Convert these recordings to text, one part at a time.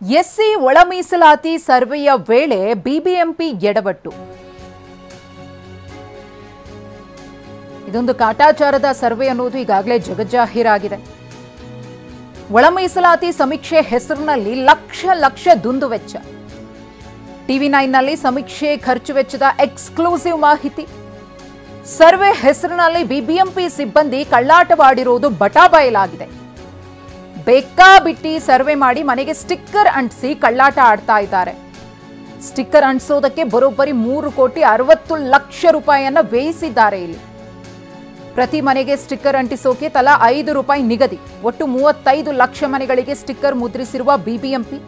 SC ಒಳ ಮೀಸಲಾತಿ ಸರ್ವೆಯ ವೇಳೆ ಬಿಬಿಎಂಪಿ ಎಡವಟ್ಟು. ಇದೊಂದು ಕಾಟಾಚಾರದ ಸರ್ವೆ ಅನ್ನೋದು ಈಗಾಗಲೇ ಜಗಜ್ಜಾಹೀರಾಗಿದೆ. ಒಳ ಮೀಸಲಾತಿ ಸಮೀಕ್ಷೆ ಹೆಸರಿನಲ್ಲಿ ಲಕ್ಷ ದುಂದುವೆಚ್ಚ. ಟಿವಿ9ನಲ್ಲಿ ಸಮೀಕ್ಷೆ ಖರ್ಚು ವೆಚ್ಚದ ಎಕ್ಸ್ಕ್ಲೂಸಿವ್ ಮಾಹಿತಿ. ಸರ್ವೆ ಹೆಸರಿನಲ್ಲಿ ಬಿಬಿಎಂಪಿ ಸಿಬ್ಬಂದಿ ಕಳ್ಳಾಟವಾಡಿರುವುದು ಬಟಾಬಯಲಾಗಿದೆ. ಬೇಕಾಬಿಟ್ಟಿ ಸರ್ವೆ ಮಾಡಿ ಮನೆಗೆ ಸ್ಟಿಕ್ಕರ್ ಅಂಟಿಸಿ ಕಳ್ಳಾಟ ಆಡ್ತಾ ಇದ್ದಾರೆ. ಸ್ಟಿಕ್ಕರ್ ಅಂಟಿಸೋದಕ್ಕೆ ಬರೋಬ್ಬರಿ 3,60,00,000 ರೂಪಾಯಿಯನ್ನ ವ್ಯಯಿಸಿದ್ದಾರೆ. ಇಲ್ಲಿ ಪ್ರತಿ ಮನೆಗೆ ಸ್ಟಿಕ್ಕರ್ ಅಂಟಿಸೋಕೆ ತಲಾ ₹5 ನಿಗದಿ. ಒಟ್ಟು 35 ಲಕ್ಷ ಮನೆಗಳಿಗೆ ಸ್ಟಿಕ್ಕರ್ ಮುದ್ರಿಸಿರುವ ಬಿಬಿಎಂಪಿ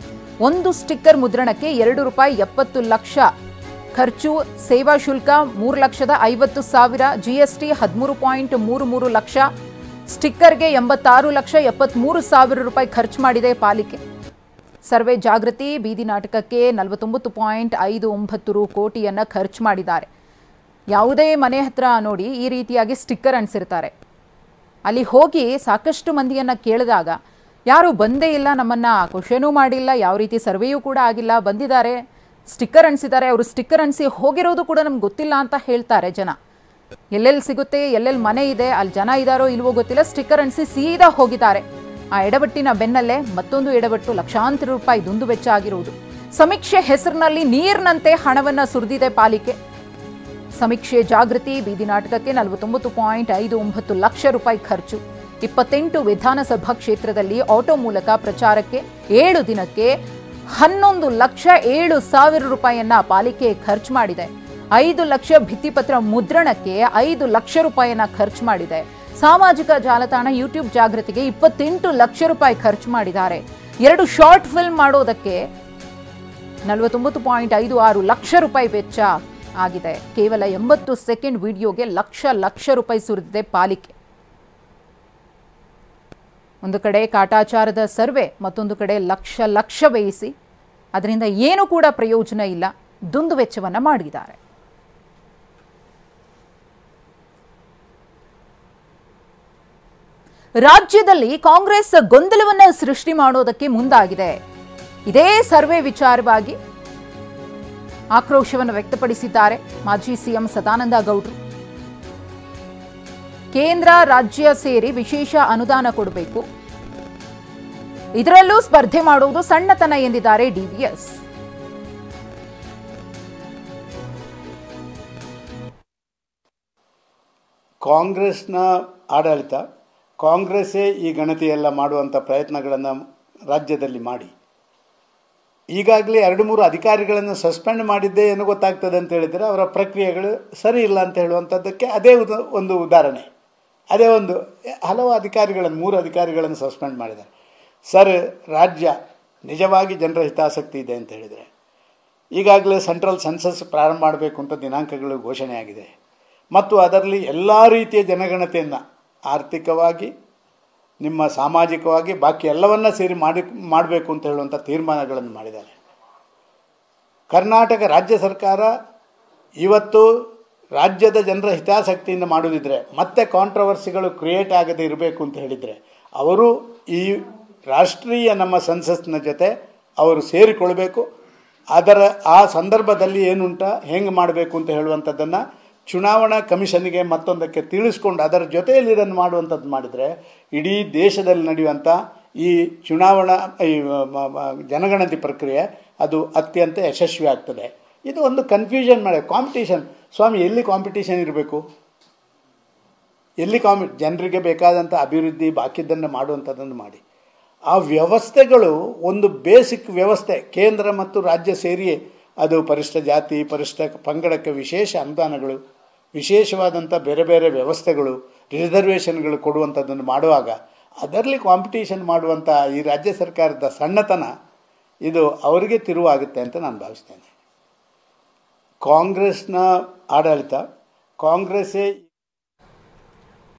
ಒಂದು ಸ್ಟಿಕ್ಕರ್ ಮುದ್ರಣಕ್ಕೆ ₹2.70 ಖರ್ಚು. ಸೇವಾ ಶುಲ್ಕ 3,50,000, ಜಿಎಸ್ಟಿ 13.33 ಲಕ್ಷ. ಸ್ಟಿಕ್ಕರ್ಗೆ 86,73,000 ರೂಪಾಯಿ ಖರ್ಚು ಮಾಡಿದೆ ಪಾಲಿಕೆ. ಸರ್ವೆ ಜಾಗೃತಿ ಬೀದಿ ನಾಟಕಕ್ಕೆ 49.59 ಕೋಟಿಯನ್ನ ಖರ್ಚು ಮಾಡಿದ್ದಾರೆ. ಯಾವುದೇ ಮನೆ ಹತ್ರ ನೋಡಿ ಈ ರೀತಿಯಾಗಿ ಸ್ಟಿಕ್ಕರ್ ಅಂಟಿಸಿರ್ತಾರೆ. ಅಲ್ಲಿ ಹೋಗಿ ಸಾಕಷ್ಟು ಮಂದಿಯನ್ನ ಕೇಳಿದಾಗ ಯಾರು ಬಂದೇ ಇಲ್ಲ, ನಮ್ಮನ್ನ ಕ್ವಶನೂ ಮಾಡಿಲ್ಲ, ಯಾವ ರೀತಿ ಸರ್ವೆಯೂ ಕೂಡ ಆಗಿಲ್ಲ, ಬಂದಿದ್ದಾರೆ ಸ್ಟಿಕ್ಕರ್ ಅಂಟಿಸಿದ್ದಾರೆ, ಅವರು ಸ್ಟಿಕ್ಕರ್ ಅಂಟಿಸಿ ಹೋಗಿರೋದು ಕೂಡ ನಮ್ಗೆ ಗೊತ್ತಿಲ್ಲ ಅಂತ ಹೇಳ್ತಾರೆ ಜನ. ಎಲ್ಲೆಲ್ಲಿ ಸಿಗುತ್ತೆ, ಎಲ್ಲೆಲ್ಲಿ ಮನೆ ಇದೆ, ಅಲ್ಲಿ ಜನ ಇದ್ದಾರೋ ಇಲ್ವೋ ಗೊತ್ತಿಲ್ಲ, ಸ್ಟಿಕ್ಕರ್ ಅಂಟಿಸಿ ಸೀದಾ ಹೋಗಿದ್ದಾರೆ. ಆ ಎಡವಟ್ಟಿನ ಬೆನ್ನಲ್ಲೇ ಮತ್ತೊಂದು ಎಡವಟ್ಟು, ಲಕ್ಷಾಂತರ ರೂಪಾಯಿ ದುಂದು ವೆಚ್ಚ ಆಗಿರುವುದು. ಸಮೀಕ್ಷೆ ಹೆಸರಿನಲ್ಲಿ ನೀರಿನಂತೆ ಹಣವನ್ನ ಸುರಿದಿದೆ ಪಾಲಿಕೆ. ಸಮೀಕ್ಷೆ ಜಾಗೃತಿ ಬೀದಿ ನಾಟಕಕ್ಕೆ 49.59 ಲಕ್ಷ ರೂಪಾಯಿ ಖರ್ಚು. 28 ವಿಧಾನಸಭಾ ಕ್ಷೇತ್ರದಲ್ಲಿ ಆಟೋ ಮೂಲಕ ಪ್ರಚಾರಕ್ಕೆ 7 ದಿನಕ್ಕೆ 11,07,000 ರೂಪಾಯಿಯನ್ನ ಪಾಲಿಕೆ ಖರ್ಚು ಮಾಡಿದೆ. 5 ಲಕ್ಷ ಭಿತ್ತಿಪತ್ರ ಮುದ್ರಣಕ್ಕೆ 5 ಲಕ್ಷ ರೂಪಾಯಿಯನ್ನ ಖರ್ಚು ಮಾಡಿದೆ. ಸಾಮಾಜಿಕ ಜಾಲತಾಣ ಯೂಟ್ಯೂಬ್ ಜಾಗೃತಿಗೆ 28 ಲಕ್ಷ ರೂಪಾಯಿ ಖರ್ಚು ಮಾಡಿದ್ದಾರೆ. 2 ಶಾರ್ಟ್ ಫಿಲ್ಮ್ ಮಾಡೋದಕ್ಕೆ 49.56 ಲಕ್ಷ ರೂಪಾಯಿ ವೆಚ್ಚ ಆಗಿದೆ. ಕೇವಲ 80 ಸೆಕೆಂಡ್ ವಿಡಿಯೋಗೆ ಲಕ್ಷ ರೂಪಾಯಿ ಸುರಿದಿದೆ ಪಾಲಿಕೆ. ಒಂದು ಕಡೆ ಕಾಟಾಚಾರದ ಸರ್ವೆ, ಮತ್ತೊಂದು ಕಡೆ ಲಕ್ಷ ವ್ಯಯಿಸಿ ಅದರಿಂದ ಏನೂ ಕೂಡ ಪ್ರಯೋಜನ ಇಲ್ಲ, ದುಂದು ವೆಚ್ಚವನ್ನ ಮಾಡಿದ್ದಾರೆ. ರಾಜ್ಯದಲ್ಲಿ ಕಾಂಗ್ರೆಸ್ ಗೊಂದಲವನ್ನ ಸೃಷ್ಟಿ ಮಾಡೋದಕ್ಕೆ ಮುಂದಾಗಿದೆ. ಇದೇ ಸರ್ವೆ ವಿಚಾರವಾಗಿ ಆಕ್ರೋಶವನ್ನು ವ್ಯಕ್ತಪಡಿಸಿದ್ದಾರೆ ಮಾಜಿ ಸಿಎಂ ಸದಾನಂದ ಗೌಡ್ರು. ಕೇಂದ್ರ ರಾಜ್ಯ ಸೇರಿ ವಿಶೇಷ ಅನುದಾನ ಕೊಡಬೇಕು, ಇದರಲ್ಲೂ ಸ್ಪರ್ಧೆ ಮಾಡುವುದು ಸಣ್ಣತನ ಎಂದಿದ್ದಾರೆ ಡಿವಿಎಸ್. ಕಾಂಗ್ರೆಸ್ನ ಆಡಳಿತ, ಕಾಂಗ್ರೆಸ್ಸೇ ಈ ಗಣತಿಯೆಲ್ಲ ಮಾಡುವಂಥ ಪ್ರಯತ್ನಗಳನ್ನು ರಾಜ್ಯದಲ್ಲಿ ಮಾಡಿ ಈಗಾಗಲೇ 2-3 ಅಧಿಕಾರಿಗಳನ್ನು ಸಸ್ಪೆಂಡ್ ಮಾಡಿದ್ದೆ ಏನು ಗೊತ್ತಾಗ್ತದೆ ಅಂತ ಹೇಳಿದರೆ ಅವರ ಪ್ರಕ್ರಿಯೆಗಳು ಸರಿ ಇಲ್ಲ ಅಂತ ಹೇಳುವಂಥದ್ದಕ್ಕೆ ಅದೇ ಒಂದು ಉದಾಹರಣೆ. ಅದೇ ಒಂದು ಹಲವು ಅಧಿಕಾರಿಗಳನ್ನು 3 ಅಧಿಕಾರಿಗಳನ್ನು ಸಸ್ಪೆಂಡ್ ಮಾಡಿದ್ದಾರೆ. ಸರ್, ರಾಜ್ಯ ನಿಜವಾಗಿ ಜನರ ಹಿತಾಸಕ್ತಿ ಇದೆ ಅಂತ ಹೇಳಿದರೆ ಈಗಾಗಲೇ ಸೆಂಟ್ರಲ್ ಸೆನ್ಸಸ್ ಪ್ರಾರಂಭ ಮಾಡಬೇಕು ಅಂತ ದಿನಾಂಕಗಳು ಘೋಷಣೆಯಾಗಿದೆ ಮತ್ತು ಅದರಲ್ಲಿ ಎಲ್ಲ ರೀತಿಯ ಜನಗಣತಿಯನ್ನು ಆರ್ಥಿಕವಾಗಿ, ನಿಮ್ಮ ಸಾಮಾಜಿಕವಾಗಿ, ಬಾಕಿ ಎಲ್ಲವನ್ನ ಸೇರಿ ಮಾಡಬೇಕು ಅಂತ ಹೇಳುವಂಥ ತೀರ್ಮಾನಗಳನ್ನು ಮಾಡಿದ್ದಾರೆ. ಕರ್ನಾಟಕ ರಾಜ್ಯ ಸರ್ಕಾರ ಇವತ್ತು ರಾಜ್ಯದ ಜನರ ಹಿತಾಸಕ್ತಿಯಿಂದ ಮಾಡುವುದಿದ್ರೆ, ಮತ್ತೆ ಕಾಂಟ್ರವರ್ಸಿಗಳು ಕ್ರಿಯೇಟ್ ಆಗದೆ ಇರಬೇಕು ಅಂತ ಹೇಳಿದರೆ ಅವರು ಈ ರಾಷ್ಟ್ರೀಯ ನಮ್ಮ ಸೆನ್ಸಸ್ನ ಜೊತೆ ಅವರು ಸೇರಿಕೊಳ್ಬೇಕು. ಆ ಸಂದರ್ಭದಲ್ಲಿ ಏನುಂಟ ಹೆಂಗೆ ಮಾಡಬೇಕು ಅಂತ ಹೇಳುವಂಥದ್ದನ್ನು ಚುನಾವಣಾ ಕಮಿಷನ್ಗೆ ಮತ್ತೊಂದಕ್ಕೆ ತಿಳಿಸ್ಕೊಂಡು ಅದರ ಜೊತೆಯಲ್ಲಿ ಇದನ್ನು ಮಾಡುವಂಥದ್ದು ಮಾಡಿದರೆ ಇಡೀ ದೇಶದಲ್ಲಿ ನಡೆಯುವಂಥ ಈ ಚುನಾವಣಾ ಜನಗಣತಿ ಪ್ರಕ್ರಿಯೆ ಅದು ಅತ್ಯಂತ ಯಶಸ್ವಿ ಆಗ್ತದೆ. ಇದು ಒಂದು ಕನ್ಫ್ಯೂಷನ್ ಮಾಡಿ ಕಾಂಪಿಟೇಷನ್. ಸ್ವಾಮಿ, ಎಲ್ಲಿ ಕಾಂಪಿಟೇಷನ್ ಇರಬೇಕು? ಎಲ್ಲಿ ಜನರಿಗೆ ಬೇಕಾದಂಥ ಅಭಿವೃದ್ಧಿ ಬಾಕಿದ್ದನ್ನು ಮಾಡುವಂಥದ್ದನ್ನು ಮಾಡಿ. ಆ ವ್ಯವಸ್ಥೆಗಳು ಒಂದು ಬೇಸಿಕ್ ವ್ಯವಸ್ಥೆ, ಕೇಂದ್ರ ಮತ್ತು ರಾಜ್ಯ ಸೇರಿ ಅದು ಪರಿಷ್ಠ ಜಾತಿ, ಪರಿಷ್ಠ ಪಂಗಡಕ್ಕೆ ವಿಶೇಷ ಅನುದಾನಗಳು, ವಿಶೇಷವಾದಂಥ ಬೇರೆ ಬೇರೆ ವ್ಯವಸ್ಥೆಗಳು, ರಿಸರ್ವೇಷನ್ಗಳು ಕೊಡುವಂಥದ್ದನ್ನು ಮಾಡುವಾಗ ಅದರಲ್ಲಿ ಕಾಂಪಿಟೇಷನ್ ಮಾಡುವಂಥ ಈ ರಾಜ್ಯ ಸರ್ಕಾರದ ಸಣ್ಣತನ ಇದು ಅವರಿಗೆ ತಿರುವಾಗುತ್ತೆ ಅಂತ ನಾನು ಭಾವಿಸ್ತೇನೆ. ಕಾಂಗ್ರೆಸ್ನ ಆಡಳಿತ, ಕಾಂಗ್ರೆಸ್ಸೇ